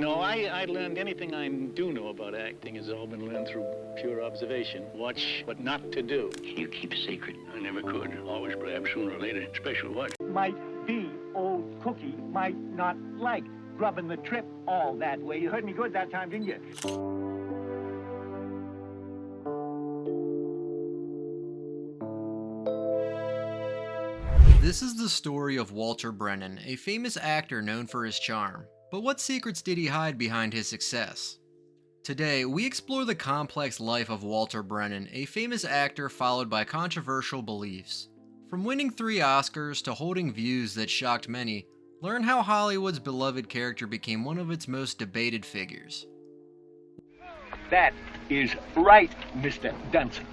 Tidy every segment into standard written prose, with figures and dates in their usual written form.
No, I learned anything I do know about acting has all been learned through pure observation. Watch what not to do. Can you keep a secret? I never could. Always blab sooner or later. Special what? Might be old Cookie might not like grubbing the trip all that way. You heard me good that time, didn't you? This is the story of Walter Brennan, a famous actor known for his charm. But what secrets did he hide behind his success? Today, we explore the complex life of Walter Brennan, a famous actor followed by controversial beliefs. From winning 3 Oscars to holding views that shocked many, learn how Hollywood's beloved character became one of its most debated figures. That is right, Mr. Dunson.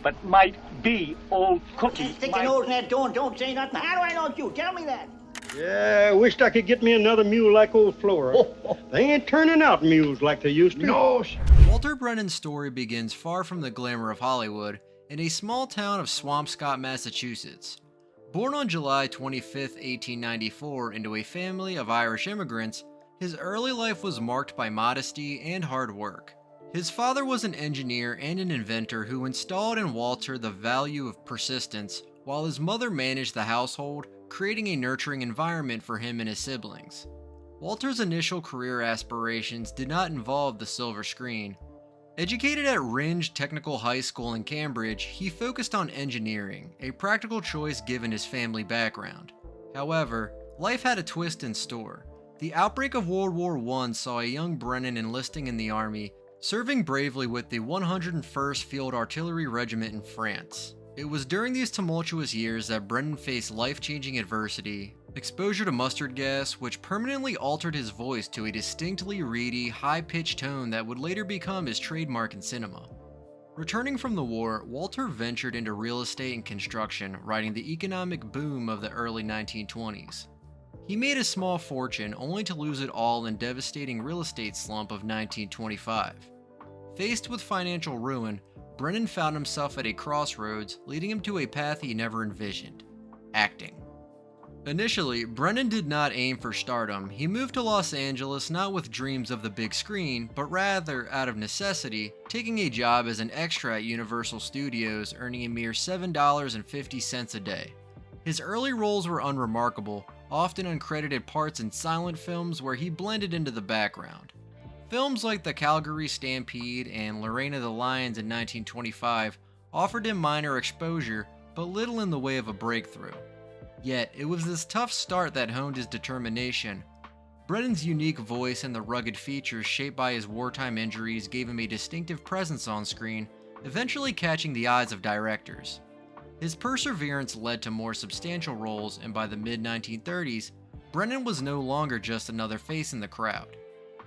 But might be old Cookie. Stick your nose in that door and don't say nothing. How do I know it's you? Tell me that. Yeah, I wished I could get me another mule like old Flora. They ain't turning out mules like they used to. No. Walter Brennan's story begins far from the glamour of Hollywood, in a small town of Swampscott, Massachusetts. Born on July 25, 1894, into a family of Irish immigrants, his early life was marked by modesty and hard work. His father was an engineer and an inventor who installed in Walter the value of persistence, while his mother managed the household, creating a nurturing environment for him and his siblings. Walter's initial career aspirations did not involve the silver screen. Educated at Rindge Technical High School in Cambridge, he focused on engineering, a practical choice given his family background. However, life had a twist in store. The outbreak of World War I saw a young Brennan enlisting in the army, serving bravely with the 101st Field Artillery Regiment in France. It was during these tumultuous years that Brennan faced life-changing adversity, exposure to mustard gas, which permanently altered his voice to a distinctly reedy, high-pitched tone that would later become his trademark in cinema. Returning from the war, Walter ventured into real estate and construction, riding the economic boom of the early 1920s. He made a small fortune only to lose it all in devastating real estate slump of 1925. Faced with financial ruin, Brennan found himself at a crossroads, leading him to a path he never envisioned: acting. Initially, Brennan did not aim for stardom. He moved to Los Angeles not with dreams of the big screen, but rather, out of necessity, taking a job as an extra at Universal Studios, earning a mere $7.50 a day. His early roles were unremarkable, often uncredited parts in silent films where he blended into the background. Films like The Calgary Stampede and Lorena the Lions in 1925 offered him minor exposure, but little in the way of a breakthrough. Yet, it was this tough start that honed his determination. Brennan's unique voice and the rugged features shaped by his wartime injuries gave him a distinctive presence on screen, eventually catching the eyes of directors. His perseverance led to more substantial roles, and by the mid-1930s, Brennan was no longer just another face in the crowd.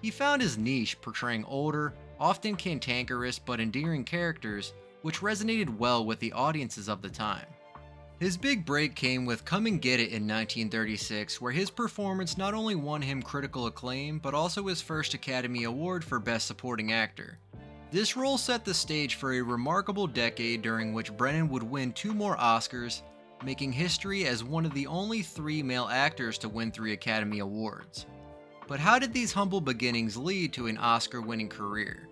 He found his niche portraying older, often cantankerous but endearing characters, which resonated well with the audiences of the time. His big break came with Come and Get It in 1936, where his performance not only won him critical acclaim, but also his first Academy Award for Best Supporting Actor. This role set the stage for a remarkable decade during which Brennan would win 2 more Oscars, making history as one of the only 3 male actors to win 3 Academy Awards. But how did these humble beginnings lead to an Oscar-winning career?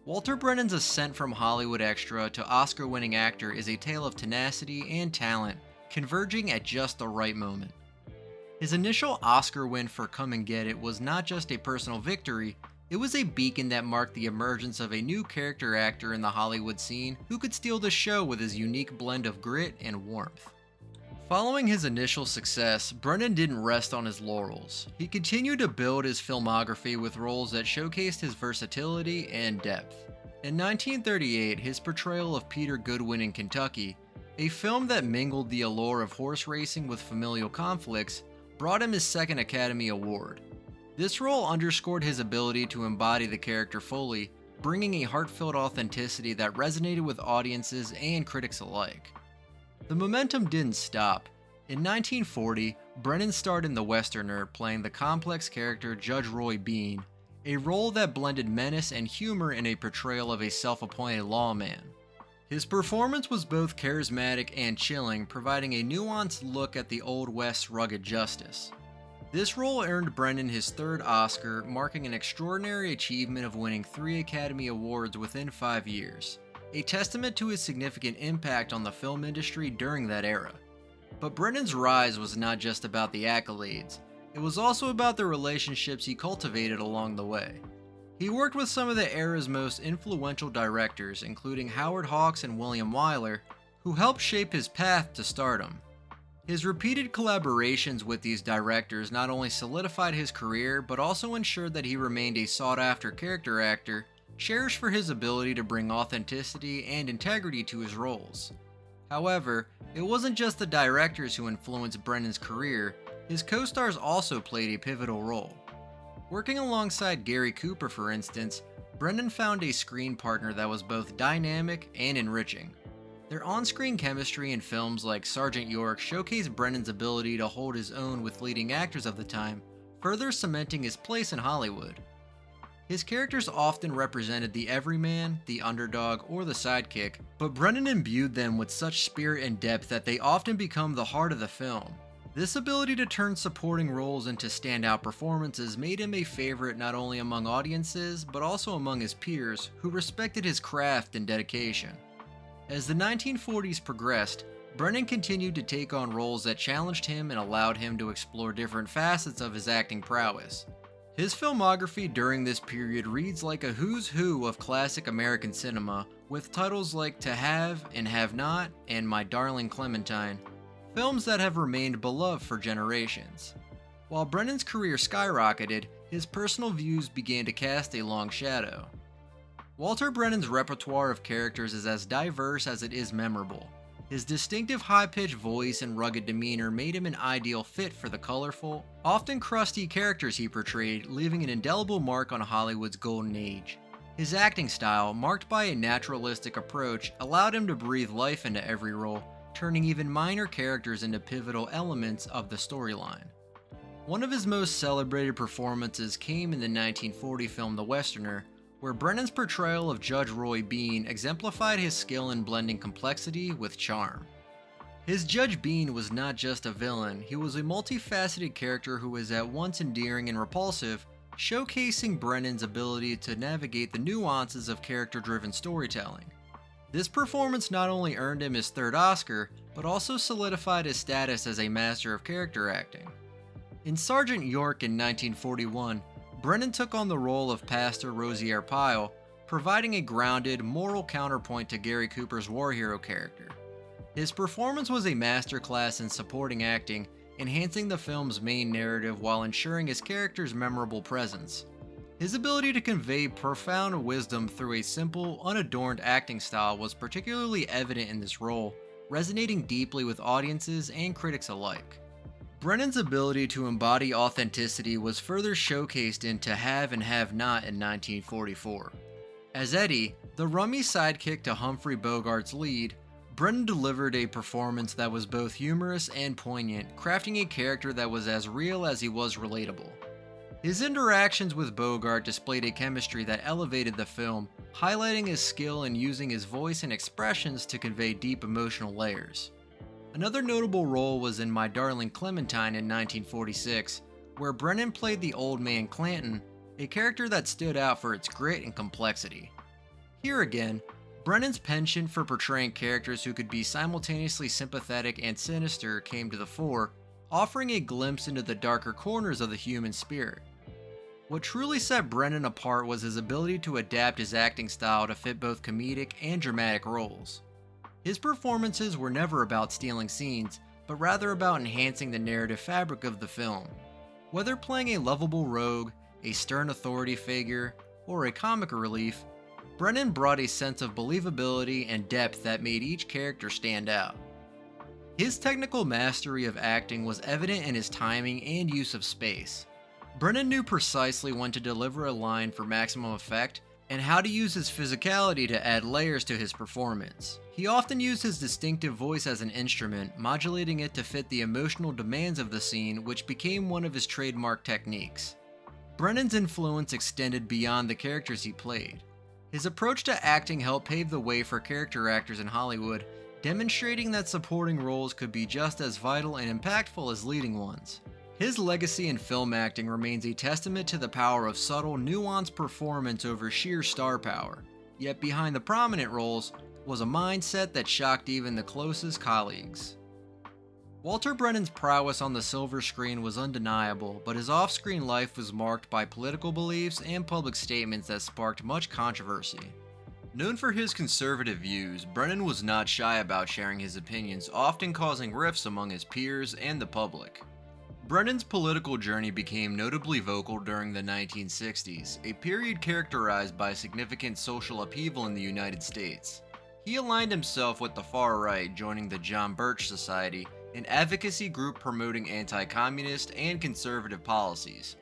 Walter Brennan's ascent from Hollywood extra to Oscar-winning actor is a tale of tenacity and talent, converging at just the right moment. His initial Oscar win for Come and Get It was not just a personal victory, it was a beacon that marked the emergence of a new character actor in the Hollywood scene who could steal the show with his unique blend of grit and warmth. Following his initial success, Brennan didn't rest on his laurels. He continued to build his filmography with roles that showcased his versatility and depth. In 1938, his portrayal of Peter Goodwin in Kentucky, a film that mingled the allure of horse racing with familial conflicts, brought him his 2nd Academy Award. This role underscored his ability to embody the character fully, bringing a heartfelt authenticity that resonated with audiences and critics alike. The momentum didn't stop. In 1940, Brennan starred in The Westerner, playing the complex character Judge Roy Bean, a role that blended menace and humor in a portrayal of a self-appointed lawman. His performance was both charismatic and chilling, providing a nuanced look at the Old West's rugged justice. This role earned Brennan his third Oscar, marking an extraordinary achievement of winning 3 Academy Awards within 5 years, a testament to his significant impact on the film industry during that era. But Brennan's rise was not just about the accolades, it was also about the relationships he cultivated along the way. He worked with some of the era's most influential directors, including Howard Hawks and William Wyler, who helped shape his path to stardom. His repeated collaborations with these directors not only solidified his career, but also ensured that he remained a sought-after character actor, cherished for his ability to bring authenticity and integrity to his roles. However, it wasn't just the directors who influenced Brennan's career, his co-stars also played a pivotal role. Working alongside Gary Cooper, for instance, Brennan found a screen partner that was both dynamic and enriching. Their on-screen chemistry in films like Sergeant York showcased Brennan's ability to hold his own with leading actors of the time, further cementing his place in Hollywood. His characters often represented the everyman, the underdog, or the sidekick, but Brennan imbued them with such spirit and depth that they often become the heart of the film. This ability to turn supporting roles into standout performances made him a favorite not only among audiences, but also among his peers, who respected his craft and dedication. As the 1940s progressed, Brennan continued to take on roles that challenged him and allowed him to explore different facets of his acting prowess. His filmography during this period reads like a who's who of classic American cinema, with titles like To Have and Have Not and My Darling Clementine, films that have remained beloved for generations. While Brennan's career skyrocketed, his personal views began to cast a long shadow. Walter Brennan's repertoire of characters is as diverse as it is memorable. His distinctive high-pitched voice and rugged demeanor made him an ideal fit for the colorful, often crusty characters he portrayed, leaving an indelible mark on Hollywood's golden age. His acting style, marked by a naturalistic approach, allowed him to breathe life into every role, turning even minor characters into pivotal elements of the storyline. One of his most celebrated performances came in the 1940 film The Westerner, where Brennan's portrayal of Judge Roy Bean exemplified his skill in blending complexity with charm. His Judge Bean was not just a villain, he was a multifaceted character who was at once endearing and repulsive, showcasing Brennan's ability to navigate the nuances of character-driven storytelling. This performance not only earned him his third Oscar, but also solidified his status as a master of character acting. In Sergeant York in 1941, Brennan took on the role of Pastor Rosier Pyle, providing a grounded, moral counterpoint to Gary Cooper's war hero character. His performance was a masterclass in supporting acting, enhancing the film's main narrative while ensuring his character's memorable presence. His ability to convey profound wisdom through a simple, unadorned acting style was particularly evident in this role, resonating deeply with audiences and critics alike. Brennan's ability to embody authenticity was further showcased in To Have and Have Not in 1944. As Eddie, the rummy sidekick to Humphrey Bogart's lead, Brennan delivered a performance that was both humorous and poignant, crafting a character that was as real as he was relatable. His interactions with Bogart displayed a chemistry that elevated the film, highlighting his skill in using his voice and expressions to convey deep emotional layers. Another notable role was in My Darling Clementine in 1946, where Brennan played the old man Clanton, a character that stood out for its grit and complexity. Here again, Brennan's penchant for portraying characters who could be simultaneously sympathetic and sinister came to the fore, offering a glimpse into the darker corners of the human spirit. What truly set Brennan apart was his ability to adapt his acting style to fit both comedic and dramatic roles. His performances were never about stealing scenes, but rather about enhancing the narrative fabric of the film. Whether playing a lovable rogue, a stern authority figure, or a comic relief, Brennan brought a sense of believability and depth that made each character stand out. His technical mastery of acting was evident in his timing and use of space. Brennan knew precisely when to deliver a line for maximum effect and how to use his physicality to add layers to his performance. He often used his distinctive voice as an instrument, modulating it to fit the emotional demands of the scene, which became one of his trademark techniques. Brennan's influence extended beyond the characters he played. His approach to acting helped pave the way for character actors in Hollywood, demonstrating that supporting roles could be just as vital and impactful as leading ones. His legacy in film acting remains a testament to the power of subtle, nuanced performance over sheer star power. Yet behind the prominent roles was a mindset that shocked even the closest colleagues. Walter Brennan's prowess on the silver screen was undeniable, but his off-screen life was marked by political beliefs and public statements that sparked much controversy. Known for his conservative views, Brennan was not shy about sharing his opinions, often causing rifts among his peers and the public. Brennan's political journey became notably vocal during the 1960s, a period characterized by significant social upheaval in the United States. He aligned himself with the far right, joining the John Birch Society, an advocacy group promoting anti-communist and conservative policies.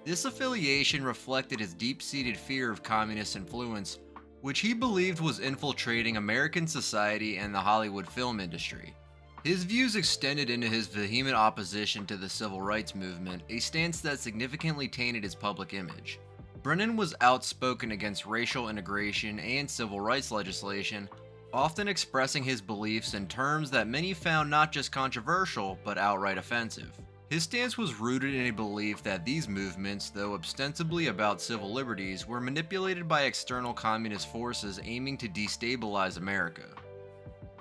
This affiliation reflected his deep-seated fear of communist influence, which he believed was infiltrating American society and the Hollywood film industry. His views extended into his vehement opposition to the civil rights movement, a stance that significantly tainted his public image. Brennan was outspoken against racial integration and civil rights legislation, often expressing his beliefs in terms that many found not just controversial, but outright offensive. His stance was rooted in a belief that these movements, though ostensibly about civil liberties, were manipulated by external communist forces aiming to destabilize America.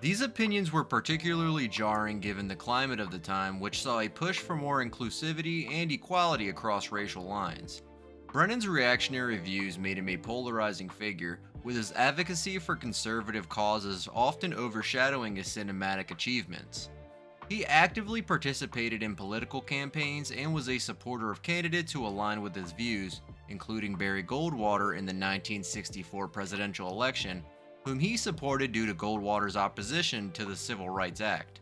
These opinions were particularly jarring given the climate of the time, which saw a push for more inclusivity and equality across racial lines. Brennan's reactionary views made him a polarizing figure, with his advocacy for conservative causes often overshadowing his cinematic achievements. He actively participated in political campaigns and was a supporter of candidates who aligned with his views, including Barry Goldwater in the 1964 presidential election, whom he supported due to Goldwater's opposition to the Civil Rights Act.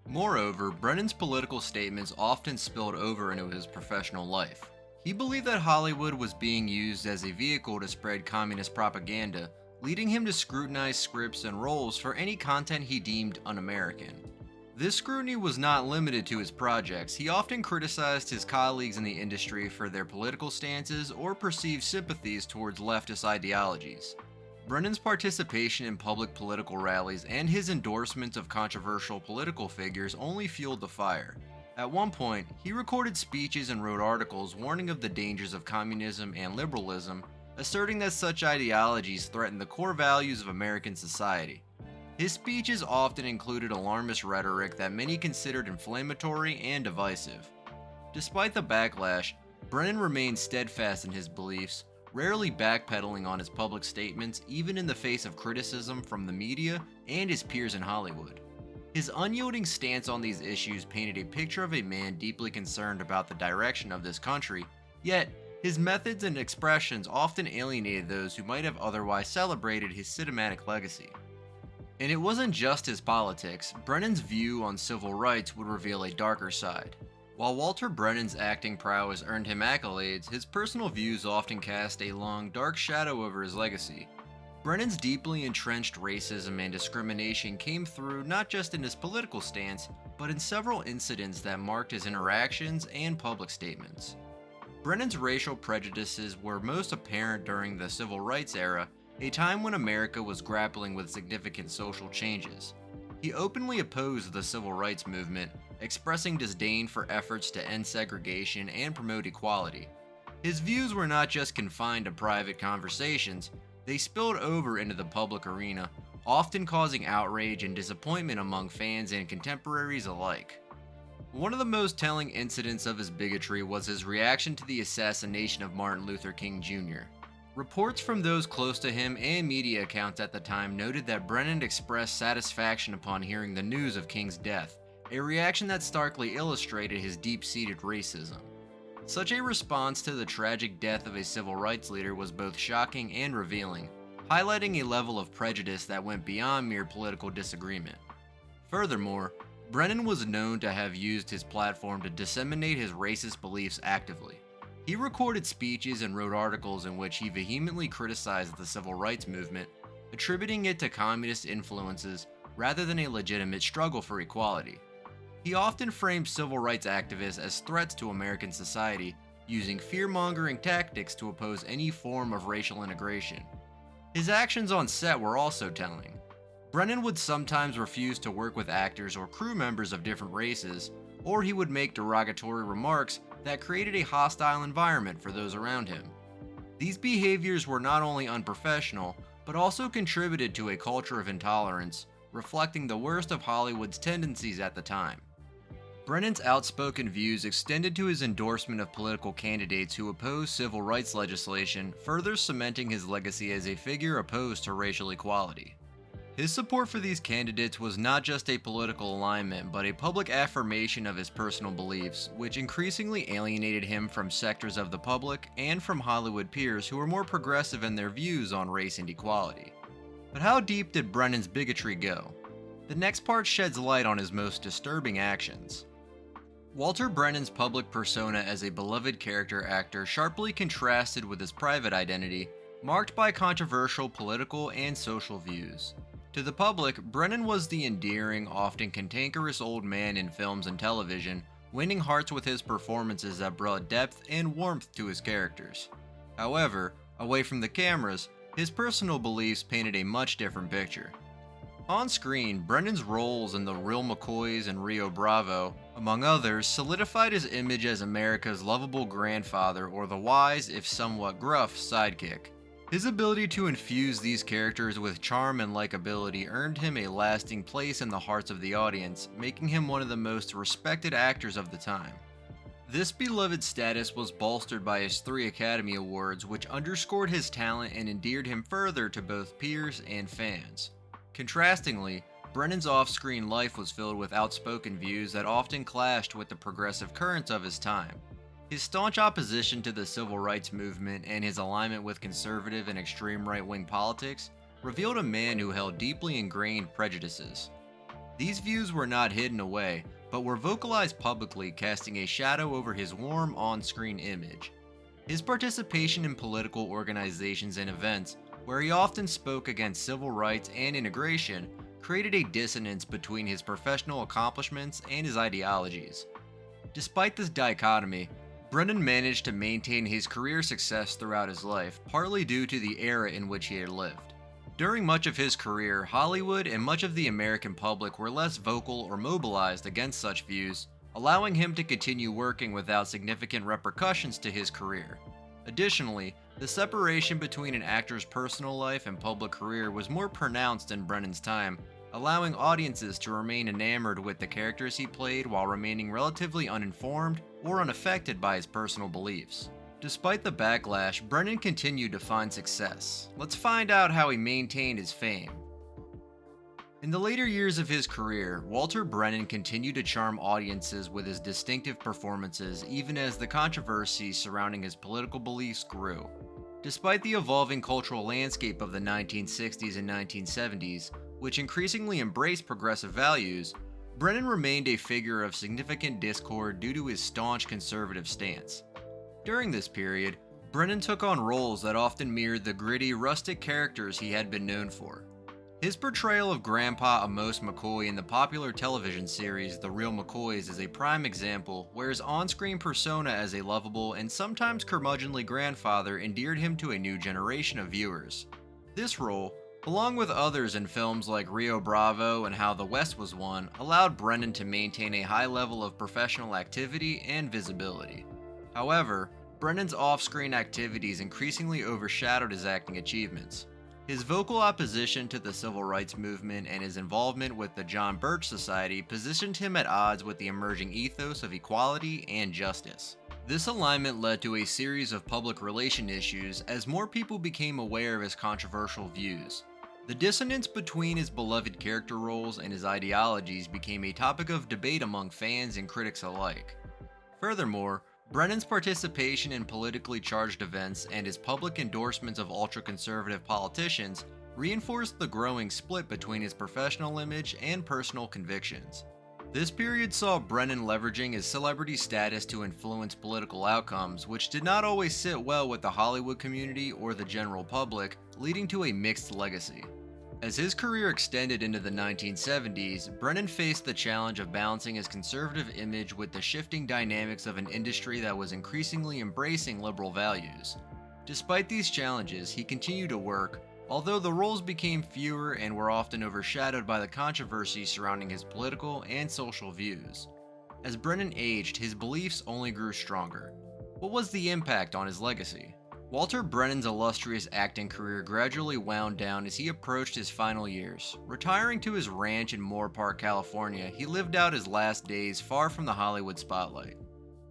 Moreover, Brennan's political statements often spilled over into his professional life. He believed that Hollywood was being used as a vehicle to spread communist propaganda, leading him to scrutinize scripts and roles for any content he deemed un-American. This scrutiny was not limited to his projects. He often criticized his colleagues in the industry for their political stances or perceived sympathies towards leftist ideologies. Brennan's participation in public political rallies and his endorsements of controversial political figures only fueled the fire. At one point, he recorded speeches and wrote articles warning of the dangers of communism and liberalism, asserting that such ideologies threaten the core values of American society. His speeches often included alarmist rhetoric that many considered inflammatory and divisive. Despite the backlash, Brennan remained steadfast in his beliefs, rarely backpedaling on his public statements even in the face of criticism from the media and his peers in Hollywood. His unyielding stance on these issues painted a picture of a man deeply concerned about the direction of this country, yet his methods and expressions often alienated those who might have otherwise celebrated his cinematic legacy. And it wasn't just his politics. Brennan's view on civil rights would reveal a darker side. While Walter Brennan's acting prowess earned him accolades, his personal views often cast a long, dark shadow over his legacy. Brennan's deeply entrenched racism and discrimination came through not just in his political stance, but in several incidents that marked his interactions and public statements. Brennan's racial prejudices were most apparent during the Civil Rights era, a time when America was grappling with significant social changes. He openly opposed the Civil Rights Movement, expressing disdain for efforts to end segregation and promote equality. His views were not just confined to private conversations, they spilled over into the public arena, often causing outrage and disappointment among fans and contemporaries alike. One of the most telling incidents of his bigotry was his reaction to the assassination of Martin Luther King Jr. Reports from those close to him and media accounts at the time noted that Brennan expressed satisfaction upon hearing the news of King's death, a reaction that starkly illustrated his deep-seated racism. Such a response to the tragic death of a civil rights leader was both shocking and revealing, highlighting a level of prejudice that went beyond mere political disagreement. Furthermore, Brennan was known to have used his platform to disseminate his racist beliefs actively. He recorded speeches and wrote articles in which he vehemently criticized the civil rights movement, attributing it to communist influences rather than a legitimate struggle for equality. He often framed civil rights activists as threats to American society, using fear-mongering tactics to oppose any form of racial integration. His actions on set were also telling. Brennan would sometimes refuse to work with actors or crew members of different races, or he would make derogatory remarks that created a hostile environment for those around him. These behaviors were not only unprofessional, but also contributed to a culture of intolerance, reflecting the worst of Hollywood's tendencies at the time. Brennan's outspoken views extended to his endorsement of political candidates who opposed civil rights legislation, further cementing his legacy as a figure opposed to racial equality. His support for these candidates was not just a political alignment, but a public affirmation of his personal beliefs, which increasingly alienated him from sectors of the public and from Hollywood peers who were more progressive in their views on race and equality. But how deep did Brennan's bigotry go? The next part sheds light on his most disturbing actions. Walter Brennan's public persona as a beloved character actor sharply contrasted with his private identity, marked by controversial political and social views. To the public, Brennan was the endearing, often cantankerous old man in films and television, winning hearts with his performances that brought depth and warmth to his characters. However, away from the cameras, his personal beliefs painted a much different picture. On screen, Brennan's roles in The Real McCoys and Rio Bravo, among others, solidified his image as America's lovable grandfather or the wise, if somewhat gruff, sidekick. His ability to infuse these characters with charm and likability earned him a lasting place in the hearts of the audience, making him one of the most respected actors of the time. This beloved status was bolstered by his 3 Academy Awards, which underscored his talent and endeared him further to both peers and fans. Contrastingly, Brennan's off-screen life was filled with outspoken views that often clashed with the progressive currents of his time. His staunch opposition to the civil rights movement and his alignment with conservative and extreme right-wing politics revealed a man who held deeply ingrained prejudices. These views were not hidden away, but were vocalized publicly, casting a shadow over his warm on-screen image. His participation in political organizations and events, where he often spoke against civil rights and integration, created a dissonance between his professional accomplishments and his ideologies. Despite this dichotomy, Brennan managed to maintain his career success throughout his life, partly due to the era in which he had lived. During much of his career, Hollywood and much of the American public were less vocal or mobilized against such views, allowing him to continue working without significant repercussions to his career. Additionally, the separation between an actor's personal life and public career was more pronounced in Brennan's time, allowing audiences to remain enamored with the characters he played while remaining relatively uninformed or unaffected by his personal beliefs. Despite the backlash, Brennan continued to find success. Let's find out how he maintained his fame. In the later years of his career, Walter Brennan continued to charm audiences with his distinctive performances even as the controversies surrounding his political beliefs grew. Despite the evolving cultural landscape of the 1960s and 1970s, which increasingly embraced progressive values, Brennan remained a figure of significant discord due to his staunch conservative stance. During this period, Brennan took on roles that often mirrored the gritty, rustic characters he had been known for. His portrayal of Grandpa Amos McCoy in the popular television series The Real McCoys is a prime example, where his on-screen persona as a lovable and sometimes curmudgeonly grandfather endeared him to a new generation of viewers. This role, along with others in films like Rio Bravo and How the West Was Won, allowed Brennan to maintain a high level of professional activity and visibility. However, Brennan's off-screen activities increasingly overshadowed his acting achievements. His vocal opposition to the civil rights movement and his involvement with the John Birch Society positioned him at odds with the emerging ethos of equality and justice. This alignment led to a series of public relation issues as more people became aware of his controversial views. The dissonance between his beloved character roles and his ideologies became a topic of debate among fans and critics alike. Furthermore, Brennan's participation in politically charged events and his public endorsements of ultra-conservative politicians reinforced the growing split between his professional image and personal convictions. This period saw Brennan leveraging his celebrity status to influence political outcomes, which did not always sit well with the Hollywood community or the general public, leading to a mixed legacy. As his career extended into the 1970s, Brennan faced the challenge of balancing his conservative image with the shifting dynamics of an industry that was increasingly embracing liberal values. Despite these challenges, he continued to work, although the roles became fewer and were often overshadowed by the controversies surrounding his political and social views. As Brennan aged, his beliefs only grew stronger. What was the impact on his legacy? Walter Brennan's illustrious acting career gradually wound down as he approached his final years. Retiring to his ranch in Moore Park, California, he lived out his last days far from the Hollywood spotlight.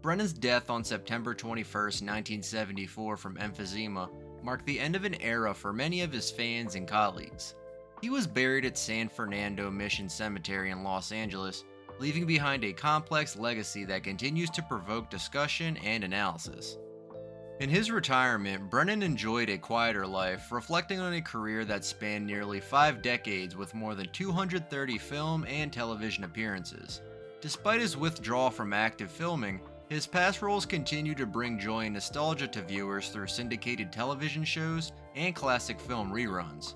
Brennan's death on September 21, 1974 from emphysema marked the end of an era for many of his fans and colleagues. He was buried at San Fernando Mission Cemetery in Los Angeles, leaving behind a complex legacy that continues to provoke discussion and analysis. In his retirement, Brennan enjoyed a quieter life, reflecting on a career that spanned nearly 5 decades with more than 230 film and television appearances. Despite his withdrawal from active filming, his past roles continue to bring joy and nostalgia to viewers through syndicated television shows and classic film reruns.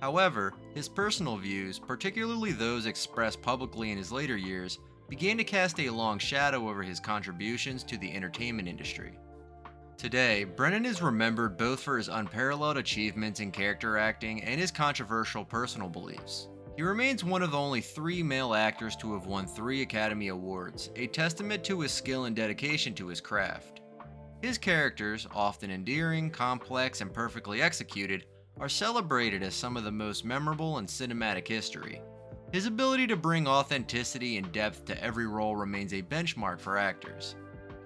However, his personal views, particularly those expressed publicly in his later years, began to cast a long shadow over his contributions to the entertainment industry. Today, Brennan is remembered both for his unparalleled achievements in character acting and his controversial personal beliefs. He remains one of only 3 male actors to have won 3 Academy Awards, a testament to his skill and dedication to his craft. His characters, often endearing, complex, and perfectly executed, are celebrated as some of the most memorable in cinematic history. His ability to bring authenticity and depth to every role remains a benchmark for actors.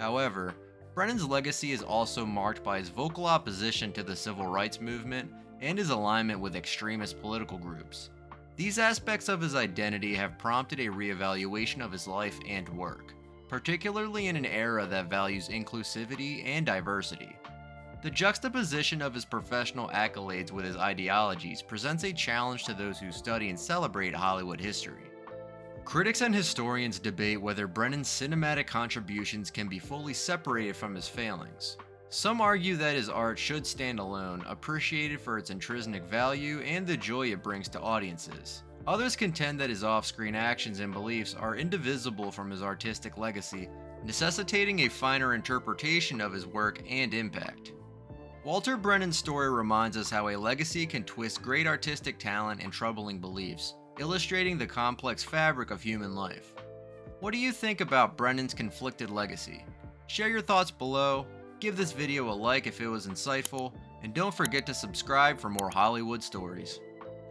However, Brennan's legacy is also marked by his vocal opposition to the civil rights movement and his alignment with extremist political groups. These aspects of his identity have prompted a reevaluation of his life and work, particularly in an era that values inclusivity and diversity. The juxtaposition of his professional accolades with his ideologies presents a challenge to those who study and celebrate Hollywood history. Critics and historians debate whether Brennan's cinematic contributions can be fully separated from his failings. Some argue that his art should stand alone, appreciated for its intrinsic value and the joy it brings to audiences. Others contend that his off-screen actions and beliefs are indivisible from his artistic legacy, necessitating a finer interpretation of his work and impact. Walter Brennan's story reminds us how a legacy can twist great artistic talent and troubling beliefs, illustrating the complex fabric of human life. What do you think about Brennan's conflicted legacy? Share your thoughts below, give this video a like if it was insightful, and don't forget to subscribe for more Hollywood stories.